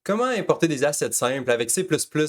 Comment importer des assets simples avec C++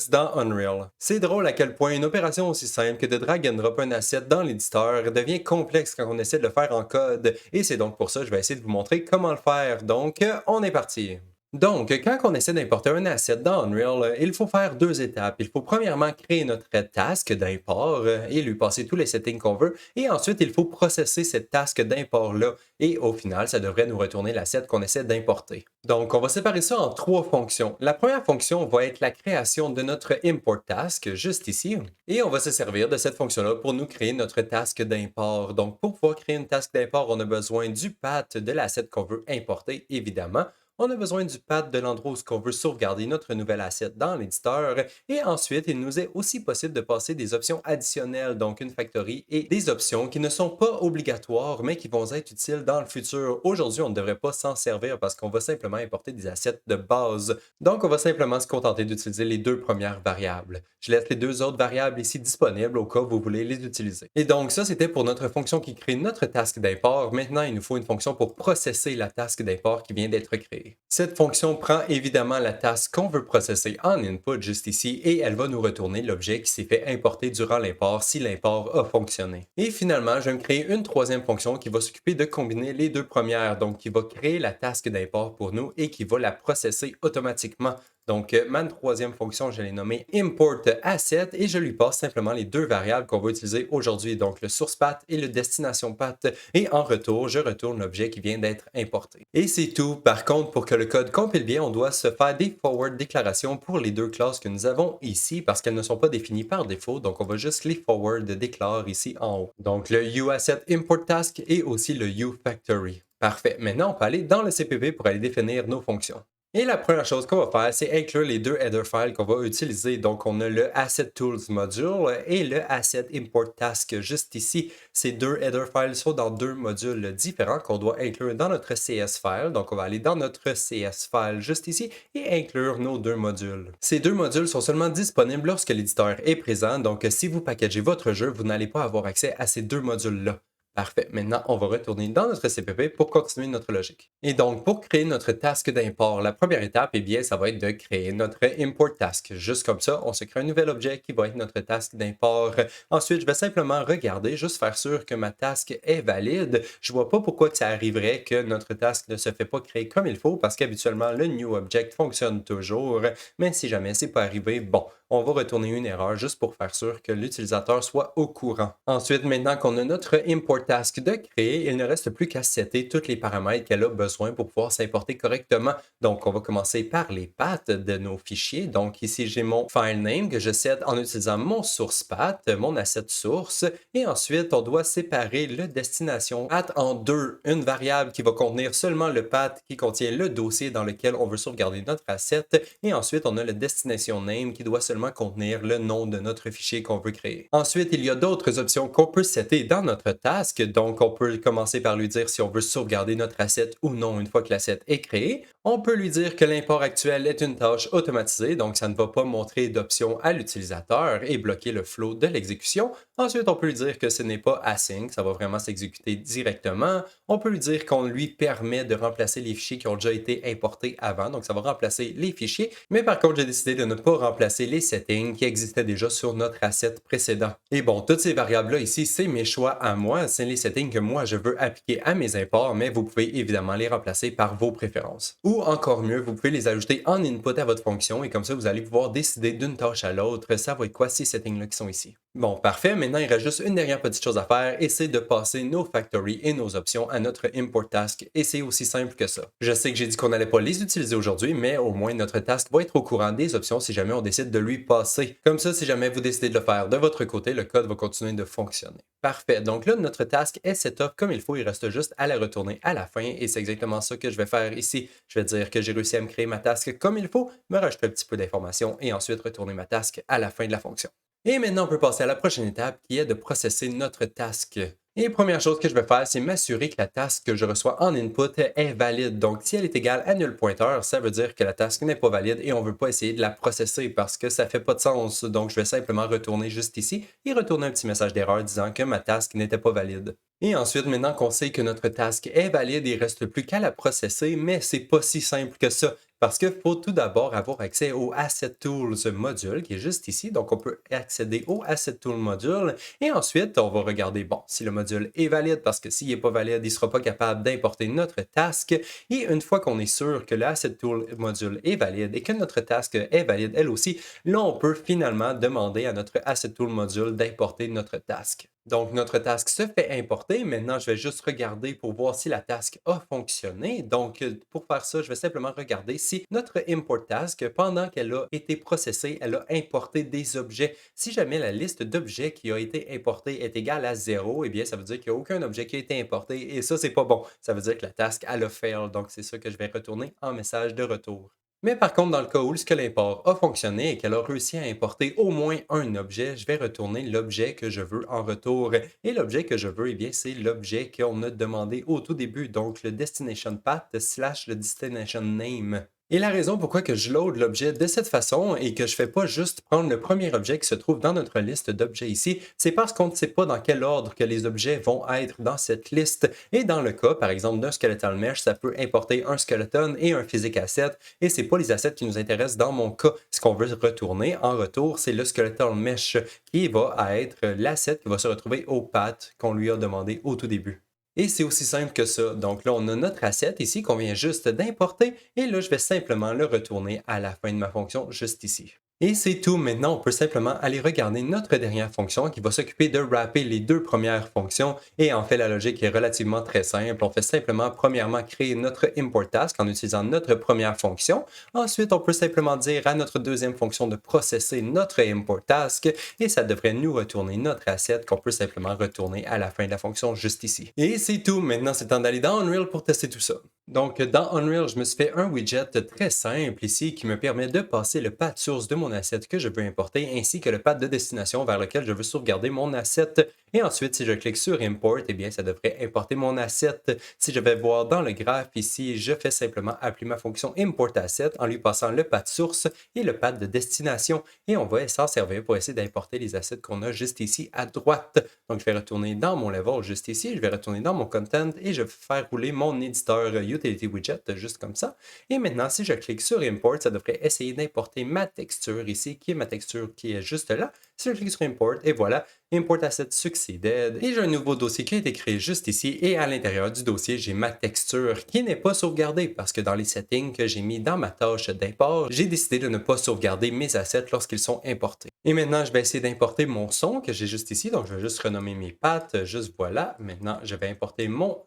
dans Unreal? C'est drôle à quel point une opération aussi simple que de drag and drop un asset dans l'éditeur devient complexe quand on essaie de le faire en code, et c'est donc pour ça que je vais essayer de vous montrer comment le faire. Donc, on est parti. Donc, quand on essaie d'importer un asset dans Unreal, il faut faire deux étapes. Il faut premièrement créer notre task d'import et lui passer tous les settings qu'on veut. Et ensuite, il faut processer cette task d'import-là. Et au final, ça devrait nous retourner l'asset qu'on essaie d'importer. Donc, on va séparer ça en trois fonctions. La première fonction va être la création de notre import task, juste ici. Et on va se servir de cette fonction-là pour nous créer notre task d'import. Donc, pour pouvoir créer une task d'import, on a besoin du path de l'asset qu'on veut importer, évidemment. On a besoin du path de l'endroit où on veut sauvegarder notre nouvel asset dans l'éditeur. Et ensuite, il nous est aussi possible de passer des options additionnelles, donc une factory, et des options qui ne sont pas obligatoires, mais qui vont être utiles dans le futur. Aujourd'hui, on ne devrait pas s'en servir parce qu'on va simplement importer des assets de base. Donc, on va simplement se contenter d'utiliser les deux premières variables. Je laisse les deux autres variables ici disponibles au cas où vous voulez les utiliser. Et donc, ça, c'était pour notre fonction qui crée notre task d'import. Maintenant, il nous faut une fonction pour processer la task d'import qui vient d'être créée. Cette fonction prend évidemment la task qu'on veut processer en input juste ici et elle va nous retourner l'objet qui s'est fait importer durant l'import si l'import a fonctionné. Et finalement, je vais me créer une troisième fonction qui va s'occuper de combiner les deux premières, donc qui va créer la task d'import pour nous et qui va la processer automatiquement. Donc, ma troisième fonction, je l'ai nommée import asset et je lui passe simplement les deux variables qu'on va utiliser aujourd'hui, donc le source path et le destination path. Et en retour, je retourne l'objet qui vient d'être importé. Et c'est tout. Par contre, pour que le code compile bien, on doit se faire des forward déclarations pour les deux classes que nous avons ici parce qu'elles ne sont pas définies par défaut. Donc, on va juste les forward déclare ici en haut. Donc, le uAsset import task et aussi le uFactory. Parfait. Maintenant, on peut aller dans le CPP pour aller définir nos fonctions. Et la première chose qu'on va faire, c'est inclure les deux header files qu'on va utiliser. Donc, on a le Asset Tools module et le Asset Import Task juste ici. Ces deux header files sont dans deux modules différents qu'on doit inclure dans notre CS file. Donc, on va aller dans notre CS file juste ici et inclure nos deux modules. Ces deux modules sont seulement disponibles lorsque l'éditeur est présent. Donc, si vous packagez votre jeu, vous n'allez pas avoir accès à ces deux modules-là. Parfait. Maintenant, on va retourner dans notre CPP pour continuer notre logique. Et donc, pour créer notre task d'import, la première étape, eh bien, ça va être de créer notre import task. Juste comme ça, on se crée un nouvel objet qui va être notre task d'import. Ensuite, je vais simplement regarder, juste faire sûr que ma task est valide. Je vois pas pourquoi que ça arriverait que notre task ne se fait pas créer comme il faut, parce qu'habituellement, le new object fonctionne toujours. Mais si jamais c'est pas arrivé, bon, on va retourner une erreur juste pour faire sûr que l'utilisateur soit au courant. Ensuite, maintenant qu'on a notre import task de créer, il ne reste plus qu'à setter tous les paramètres qu'elle a besoin pour pouvoir s'importer correctement. Donc, on va commencer par les paths de nos fichiers. Donc, ici, j'ai mon file name que je set en utilisant mon source path, mon asset source. Et ensuite, on doit séparer le destination path en deux. Une variable qui va contenir seulement le path qui contient le dossier dans lequel on veut sauvegarder notre asset. Et ensuite, on a le destination name qui doit seulement contenir le nom de notre fichier qu'on veut créer. Ensuite, il y a d'autres options qu'on peut setter dans notre task. Donc, on peut commencer par lui dire si on veut sauvegarder notre asset ou non une fois que l'asset est créé. On peut lui dire que l'import actuel est une tâche automatisée, donc ça ne va pas montrer d'option à l'utilisateur et bloquer le flow de l'exécution. Ensuite, on peut lui dire que ce n'est pas async, ça va vraiment s'exécuter directement. On peut lui dire qu'on lui permet de remplacer les fichiers qui ont déjà été importés avant, donc ça va remplacer les fichiers. Mais par contre, j'ai décidé de ne pas remplacer les settings qui existaient déjà sur notre asset précédent. Et bon, toutes ces variables-là ici, c'est mes choix à moi, c'est les settings que moi je veux appliquer à mes imports, mais vous pouvez évidemment les remplacer par vos préférences. Ou encore mieux, vous pouvez les ajouter en input à votre fonction et comme ça, vous allez pouvoir décider d'une tâche à l'autre. Ça va être quoi ces settings-là qui sont ici? Bon, parfait. Maintenant, il reste juste une dernière petite chose à faire et c'est de passer nos factories et nos options à notre import task. Et c'est aussi simple que ça. Je sais que j'ai dit qu'on n'allait pas les utiliser aujourd'hui, mais au moins notre task va être au courant des options si jamais on décide de lui passer. Comme ça, si jamais vous décidez de le faire de votre côté, le code va continuer de fonctionner. Parfait. Donc là, notre task est setup comme il faut. Il reste juste à la retourner à la fin et c'est exactement ça que je vais faire ici. Je vais dire que j'ai réussi à me créer ma task comme il faut, me rajouter un petit peu d'informations et ensuite retourner ma task à la fin de la fonction. Et maintenant, on peut passer à la prochaine étape qui est de processer notre task. Et première chose que je vais faire, c'est m'assurer que la task que je reçois en input est valide. Donc, si elle est égale à nul pointeur, ça veut dire que la task n'est pas valide et on ne veut pas essayer de la processer parce que ça ne fait pas de sens. Donc, je vais simplement retourner juste ici et retourner un petit message d'erreur disant que ma task n'était pas valide. Et ensuite, maintenant qu'on sait que notre task est valide, il ne reste plus qu'à la processer, mais c'est pas si simple que ça. Parce qu'il faut tout d'abord avoir accès au Asset Tools module qui est juste ici. Donc, on peut accéder au Asset Tool module et ensuite, on va regarder, bon, si le module est valide parce que s'il n'est pas valide, il ne sera pas capable d'importer notre task. Et une fois qu'on est sûr que l'Asset Tool module est valide et que notre task est valide elle aussi, là, on peut finalement demander à notre Asset Tool module d'importer notre task. Donc, notre task se fait importer. Maintenant, je vais juste regarder pour voir si la task a fonctionné. Donc, pour faire ça, je vais simplement regarder si notre import task, pendant qu'elle a été processée, elle a importé des objets. Si jamais la liste d'objets qui a été importée est égale à 0, eh bien, ça veut dire qu'il n'y a aucun objet qui a été importé et ça, c'est pas bon. Ça veut dire que la task, elle a fail. Donc, c'est ça que je vais retourner en message de retour. Mais par contre, dans le cas où ce que l'import a fonctionné et qu'elle a réussi à importer au moins un objet, je vais retourner l'objet que je veux en retour. Et l'objet que je veux, eh bien, c'est l'objet qu'on a demandé au tout début, donc le destination path slash le destination name. Et la raison pourquoi que je load l'objet de cette façon et que je ne fais pas juste prendre le premier objet qui se trouve dans notre liste d'objets ici, c'est parce qu'on ne sait pas dans quel ordre que les objets vont être dans cette liste. Et dans le cas, par exemple, d'un skeletal mesh, ça peut importer un skeleton et un physique asset. Et ce n'est pas les assets qui nous intéressent dans mon cas. Ce qu'on veut retourner en retour, c'est le skeletal mesh qui va être l'asset qui va se retrouver au path qu'on lui a demandé au tout début. Et c'est aussi simple que ça. Donc là, on a notre asset ici qu'on vient juste d'importer et là, je vais simplement le retourner à la fin de ma fonction juste ici. Et c'est tout. Maintenant, on peut simplement aller regarder notre dernière fonction qui va s'occuper de wrapper les deux premières fonctions. Et en fait, la logique est relativement très simple. On fait simplement, premièrement, créer notre import task en utilisant notre première fonction. Ensuite, on peut simplement dire à notre deuxième fonction de processer notre import task et ça devrait nous retourner notre asset qu'on peut simplement retourner à la fin de la fonction juste ici. Et c'est tout. Maintenant, c'est temps d'aller dans Unreal pour tester tout ça. Donc, dans Unreal, je me suis fait un widget très simple ici qui me permet de passer le path source de mon asset que je veux importer ainsi que le path de destination vers lequel je veux sauvegarder mon asset. Et ensuite, si je clique sur Import, eh bien, ça devrait importer mon asset. Si je vais voir dans le graphe ici, je fais simplement appeler ma fonction Import Asset en lui passant le path source et le path de destination. Et on va s'en servir pour essayer d'importer les assets qu'on a juste ici à droite. Donc, je vais retourner dans mon level juste ici, je vais retourner dans mon content et je vais faire rouler mon éditeur Utility Widget juste comme ça. Et maintenant, si je clique sur Import, ça devrait essayer d'importer ma texture ici, qui est ma texture qui est juste là. Si je clique sur Import, et voilà, Import Asset Succeeded. Et j'ai un nouveau dossier qui a été créé juste ici. Et à l'intérieur du dossier, j'ai ma texture qui n'est pas sauvegardée parce que dans les settings que j'ai mis dans ma tâche d'import, j'ai décidé de ne pas sauvegarder mes assets lorsqu'ils sont importés. Et maintenant, je vais essayer d'importer mon son que j'ai juste ici. Donc, je vais juste renommer mes paths, juste voilà. Maintenant, je vais importer mon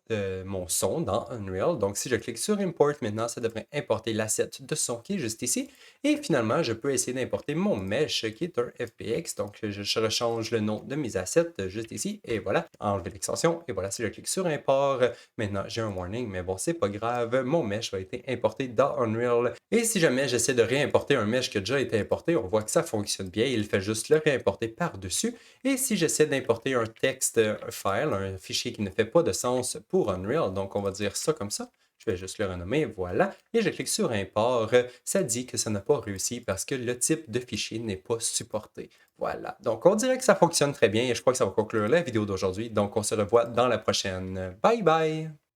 son dans Unreal. Donc, si je clique sur Import, maintenant, ça devrait importer l'asset de son qui est juste ici. Et finalement, je peux essayer d'importer mon mesh qui est un FBX. Donc, je rechange le nom de mes assets juste ici. Et voilà, enlever l'extension. Et voilà, si je clique sur Import, maintenant, j'ai un warning. Mais bon, c'est pas grave. Mon mesh a été importé dans Unreal. Et si jamais j'essaie de réimporter un mesh qui a déjà été importé, on voit que ça fonctionne bien. Il fait juste le réimporter par-dessus. Et si j'essaie d'importer un texte file, un fichier qui ne fait pas de sens pour Unreal, donc on va dire ça comme ça, je vais juste le renommer, voilà, et je clique sur Import, ça dit que ça n'a pas réussi parce que le type de fichier n'est pas supporté. Voilà, donc on dirait que ça fonctionne très bien et je crois que ça va conclure la vidéo d'aujourd'hui, donc on se revoit dans la prochaine. Bye bye!